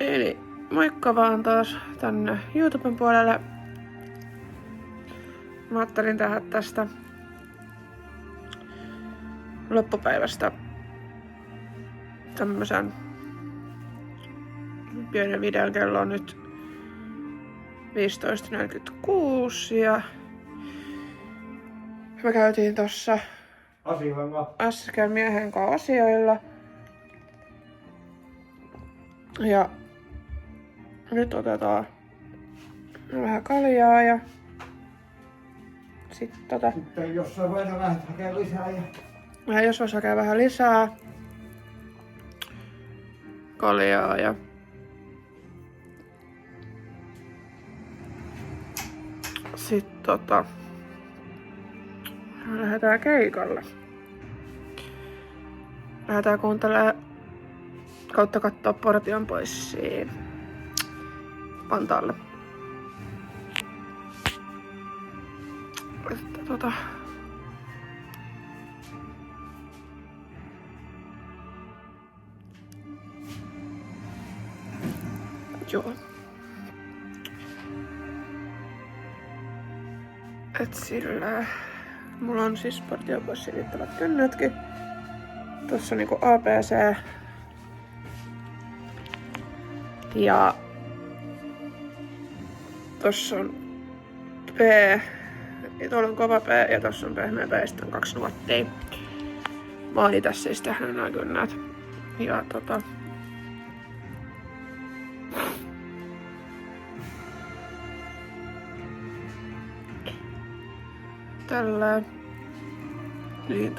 Eli moikka vaan taas tänne YouTuben puolelle. Mä ajattelin tehdä tästä loppupäivästä tämmösen pienen videon. Kello on nyt 15.46 ja me käytiin tossa äsken miehen kanssa asioilla. Ja nyt otetaan vähän kaljaa ja Sitten jossain vaiheessa lähdet hakemaan lisää ja... jos vois hakea vähän lisää kaljaa ja sitten lähdetään keikalle. Lähdetään kuuntelemaan kautta kattoo Portion Boysia Vantaalle. Että joo. Et sillä mulla on siis Portion Boysiin liittyvät kynnetkin. Tossa on niinku ABC. Ja tossa on P, tuolla on kova P ja tossa on pehmeä P, sitten on 2 nuottia. Mä oon itäs siis tehnyt nää kynnät. Ja tällä niin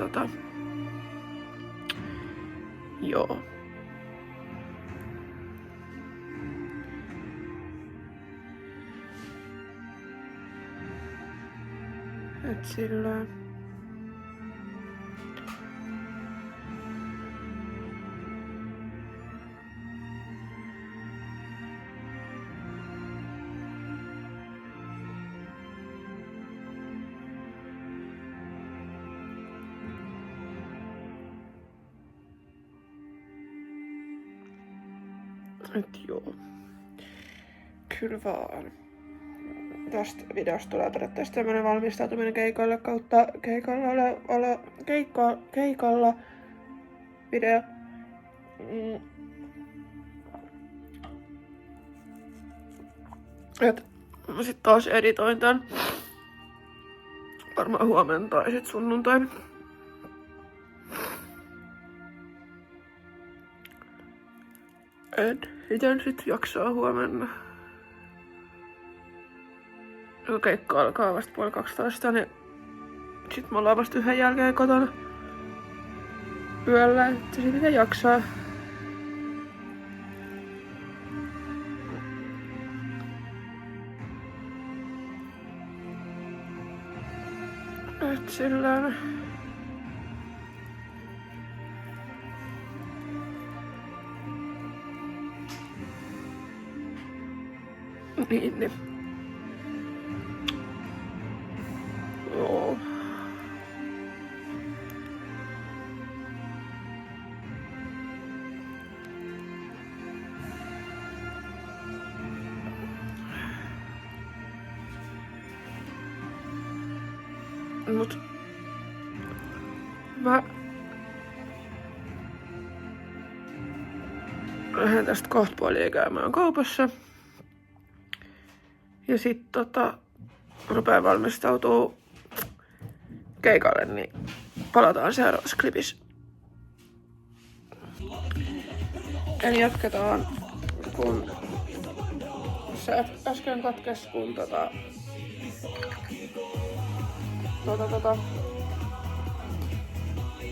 joo. Et sillä et joo. Kyllä vaan. Tästä videosta tulee periaatteessa tämmönen valmistautuminen keikoille kautta keikalla video. Et mä sit taas editoin tän varmaan huomenna tai sit sunnuntain. Miten sit jaksaa huomenna? Kun keikka alkaa vasta 11:30, niin sit me ollaan vasta 1 jälkeen kotona yöllä, että sit miten jaksaa. Et sillään niin. Joo. Mut mä lähden tästä kohta puoliin käymään kaupassa. Ja sit rupeen valmistautuu keikalle, niin palataan seuraavassa klipissä. Eli jatketaan, kun se äsken katkes, kun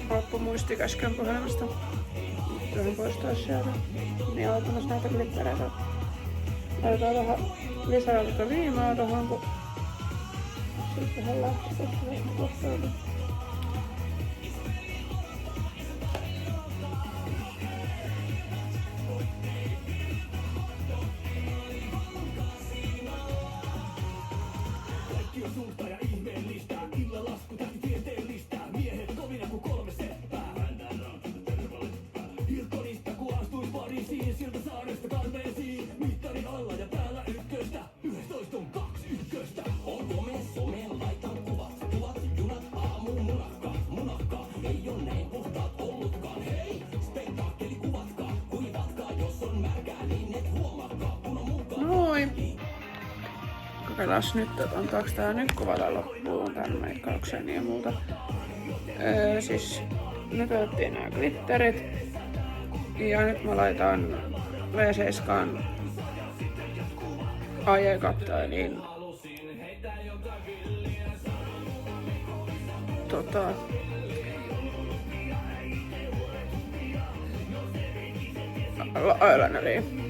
loppu muisti käskön puhelimesta. Tuohon poistaa sieltä. Niin aloitan taas näitä klippereitä. Laitetaan tähän lisää tätä viimaa tohon, kun sitten hän lähti tuossa. Hiltonista kun astuis Pariisiin, sieltä saaresta Karmeisiin. Kokeilas nyt, että antaako tää nyt kuvata loppuun tän meikkauksen ja muuta. Siis nyt otettiin nää glitterit. Ja nyt mä laitan V7 AJ-kapteeniin eyelineriin.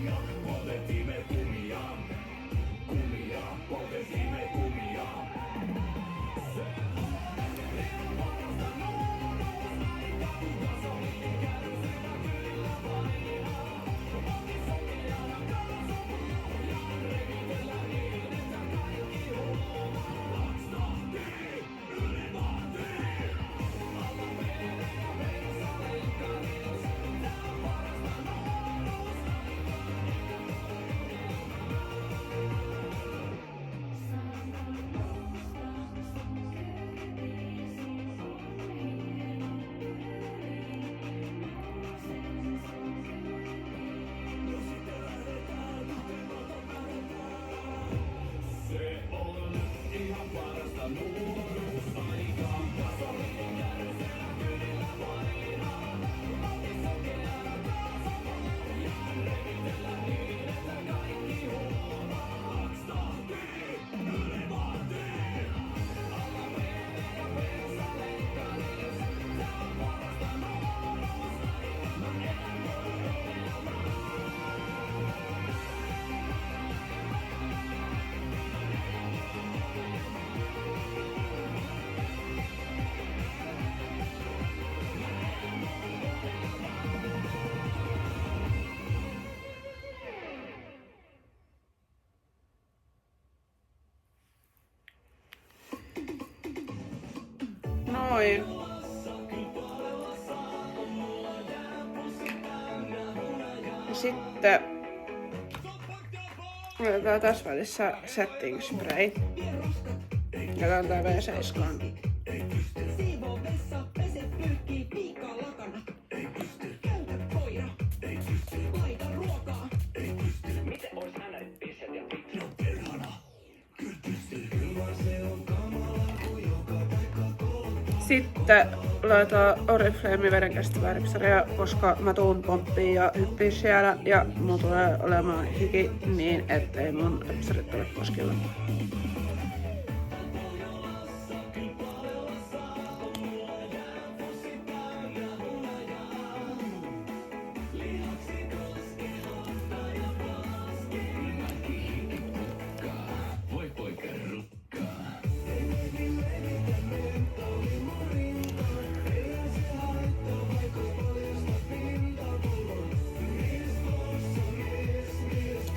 Noin. Ja sitten otetaan tässä välissä setting spray. Ja tää on tää V7. Sitten laitetaan Oriflame vedenkestävää ripsaria, koska mä tuun pomppiin ja hyppiin siellä ja mun tulee olemaan hiki niin, ettei mun ripsarit ole poskilla.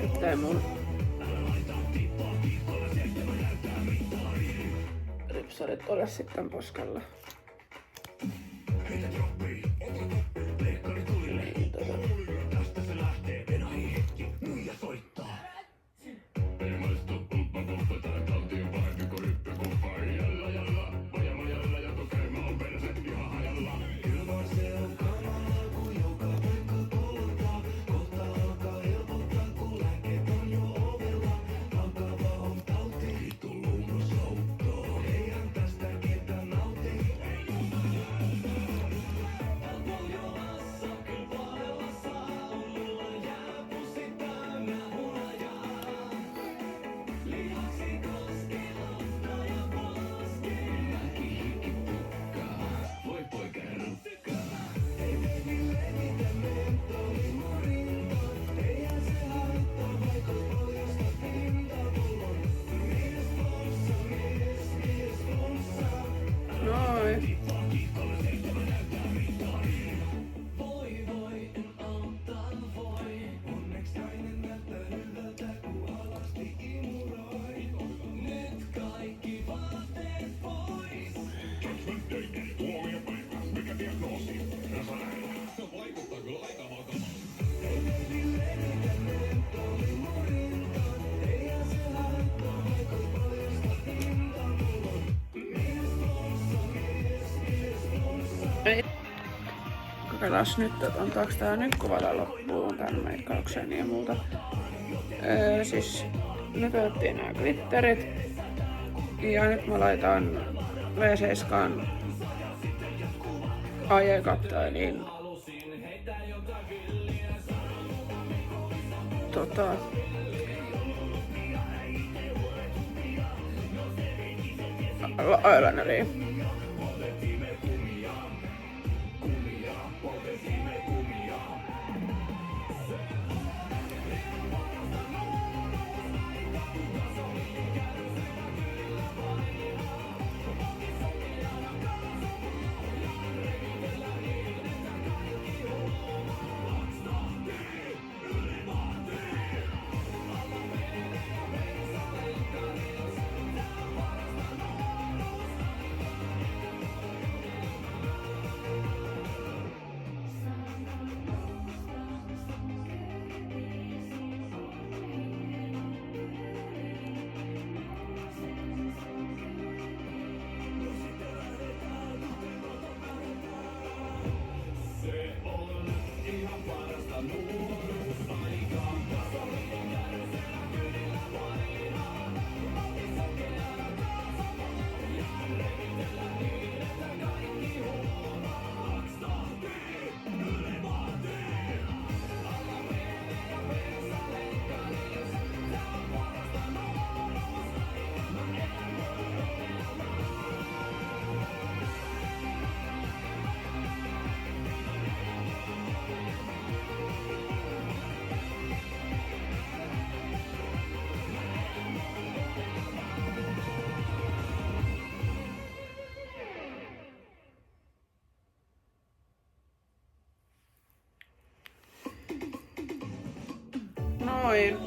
Ettei mun ripsarit ole sitten poskalla. Kokeilas nyt, että antaako tää nyt kuvata loppuun tän meikkauksen ja muuta. Siis nyt otettiin nämä glitterit. Ja nyt mä laitan V7 aiekapteeniin eyelineriin. Noin.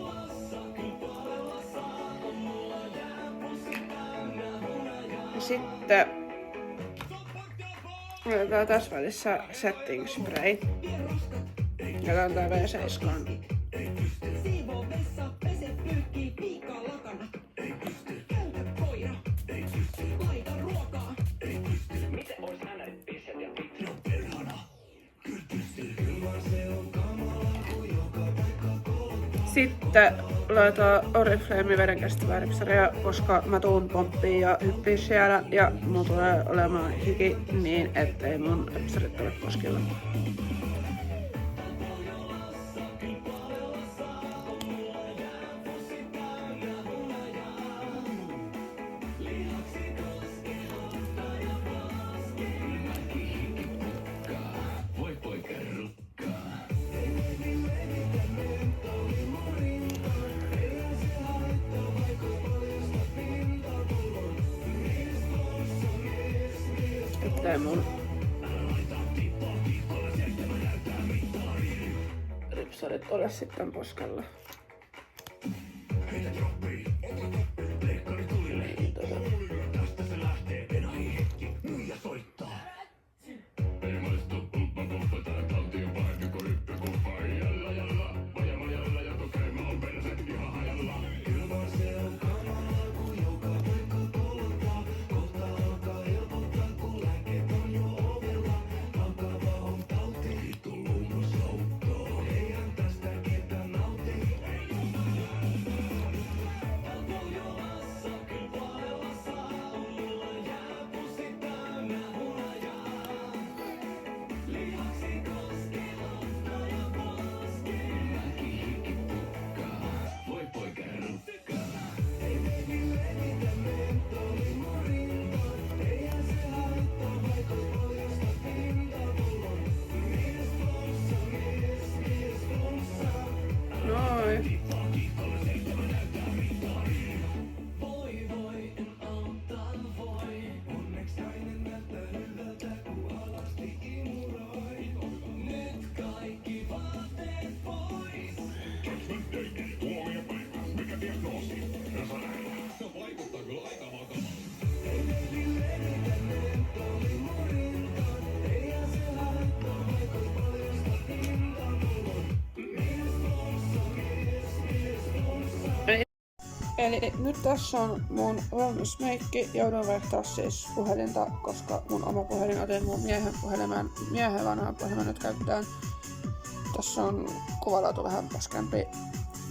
Ja sitten otetaan tässä välissä setting spray. Ja tää on tää V7. Sitten laitetaan Oriflame vedenkestävää ripsaria, koska mä tuun pomppiin ja hyppiin siellä ja mun tulee olemaan hiki niin, ettei mun ripsarit ole koskilla. Ettei mun ripsarit ole sitten poskella. Eli nyt tässä on mun valmis meikki. Joudun vaihtaa siis puhelinta, koska mun oma puhelin otin mun miehen vanhaan puhelimen nyt käyttöön. Tässä on kuvalaatu vähän paskempi,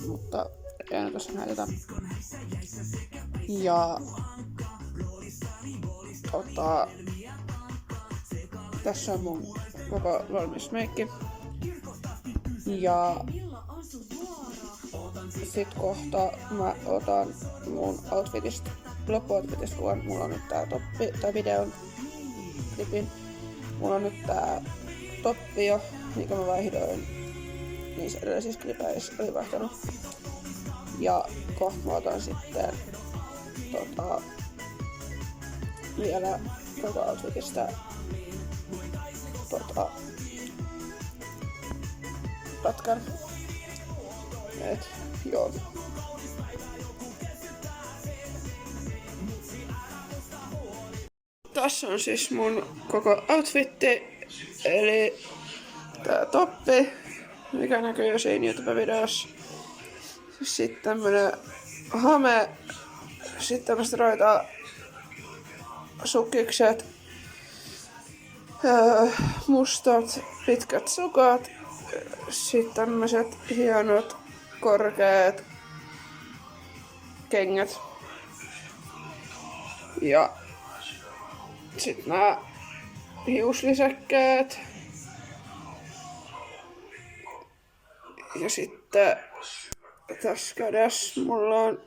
mutta en tässä näytetä. Ja tässä on mun koko valmis meikki. Ja sit kohta mä otan mun loppuoutfitista kuvan. Mulla on nyt tää toppi, tai videon klipin. Mulla on nyt tää toppi jo, mikä mä vaihdoin niissä edellisissä klipeissä oli vaihtanut. Ja kohta mä otan sitten vielä koko outfitista pätkän. Et joo. Tässä on siis mun koko outfitti, eli tää toppi, mikä näkyy jo siinä YouTube-videossa. Sitten tämmönen hame, sitten tämmöset sukkikset, mustat pitkät sukat, sitten tämmöset hienot korkeat kengät ja sitten nää hiuslisäkkeet ja sitten tässä kädessä mulla on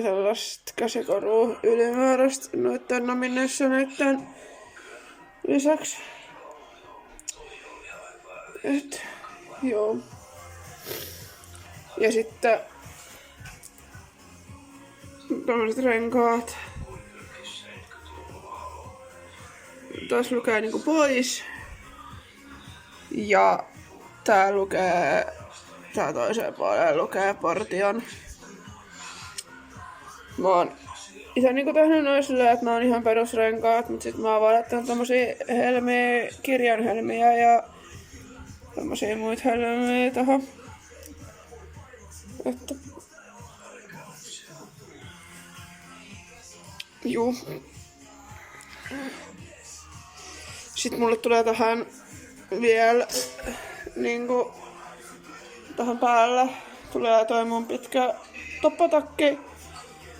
sellaista käsikorua ylimääräistä noitten nominneissioneitten lisäksi. Et, joo. Ja sitten tämmöiset renkaat. Taas lukee niinku pois. Ja tää toiseen puolelle lukee Portion. Mä oon itse niinku tehnyt noin silleen, että nää on ihan perusrenkaat, mut sit mä oon vaan laittanut tommosia helmiä, kirjanhelmiä ja tommosia muita helmiä tohon. Että juu. Sitten mulle tulee tähän vielä niinku tähän päälle tulee toi mun pitkä toppatakki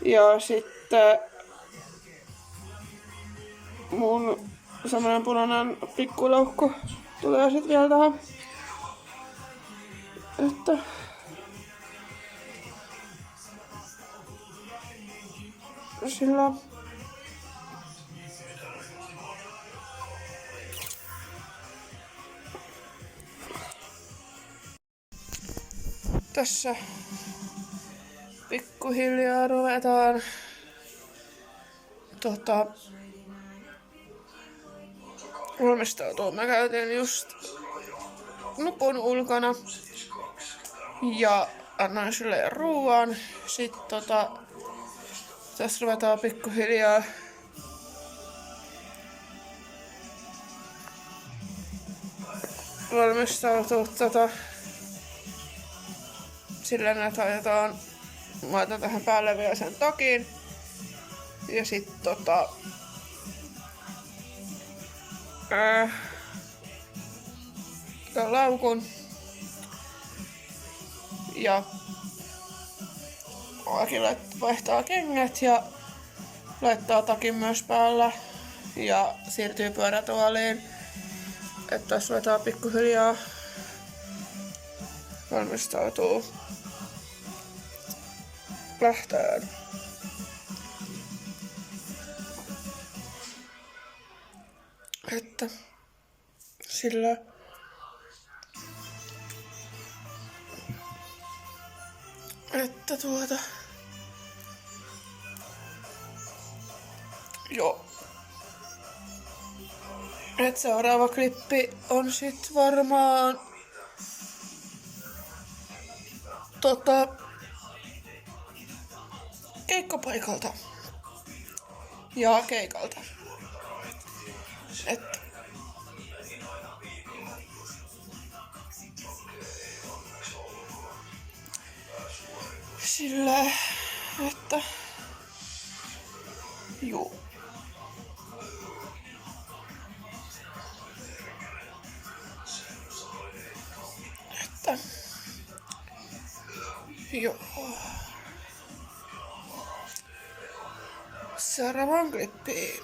ja sitten mun semmonen punainen pikkulaukku tulee sit vielä tähän. Että sillä tässä pikkuhiljaa ruvetaan valmistautua. Mä käytin just nupun ulkona ja annoin sille ruuan. Sitten tässä ruvetaan pikkuhiljaa valmistautua silleen, että laitetaan, mä laitan tähän päälle vielä sen takin ja sit laukun ja Aki vaihtaa kengät ja laittaa takin myös päällä ja siirtyy pyörätuoliin, että tässä ruvetaan pikkuhiljaa valmistautuu lähtöön. Että sillä että joo. Et seuraava klippi on sit varmaan keikkapaikalta ja keikalta. Että sillä, että juu. Että Joo. Seuraavaan klippiin.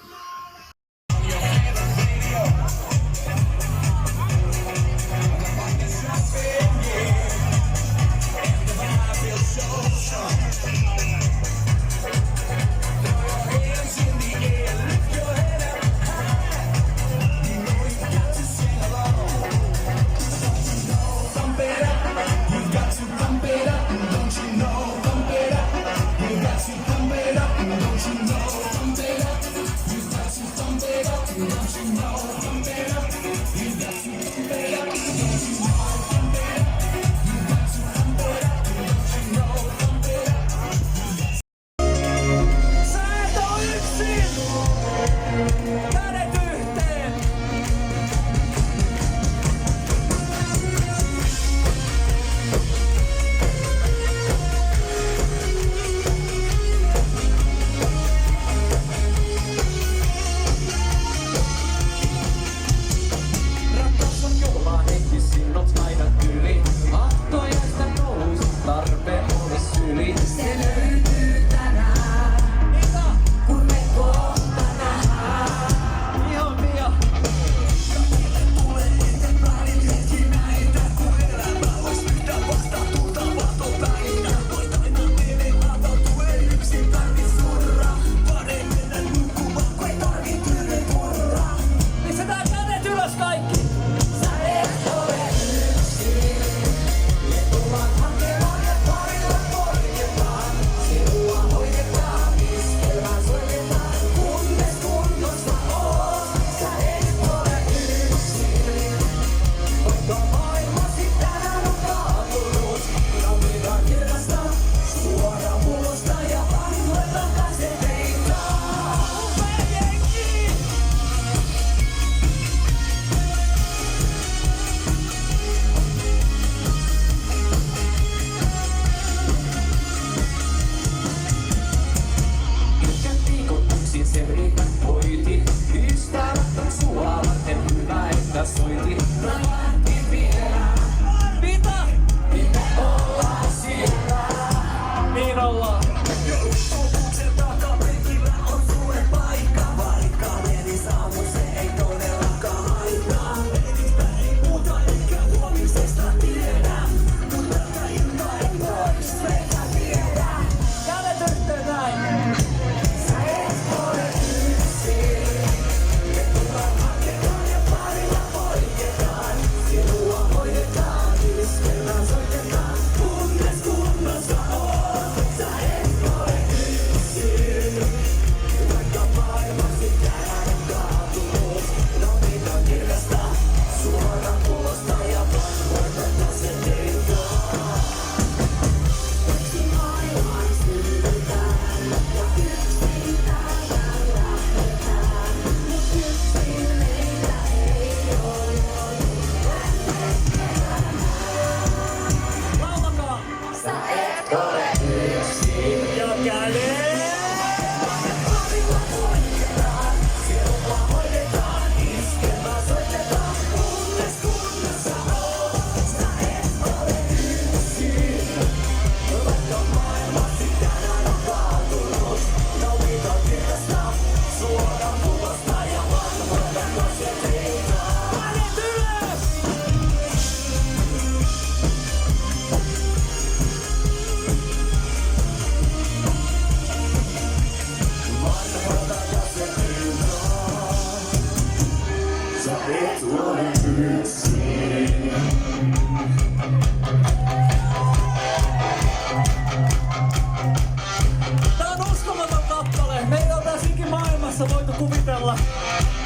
kuvitella,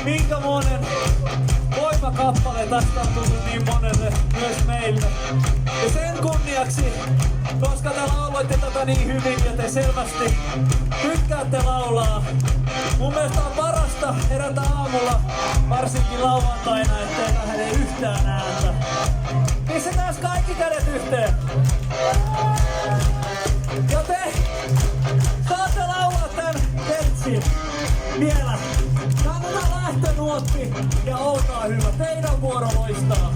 minkämoinen voimakappale tästä on tullut niin monelle, myös meille. Ja sen kunniaksi, koska te lauloitte tätä niin hyvin ja te selvästi tykkäätte laulaa, mun mielestä on parasta herätä aamulla, varsinkin lauantaina, ettei lähde yhtään ääntä. Pistetään kaikki kädet yhteen. Ja te saatte laulaa tän tetsin vielä. Kannetaan lähtönuotti ja olkaa hyvä. Teidän vuoro loistaa.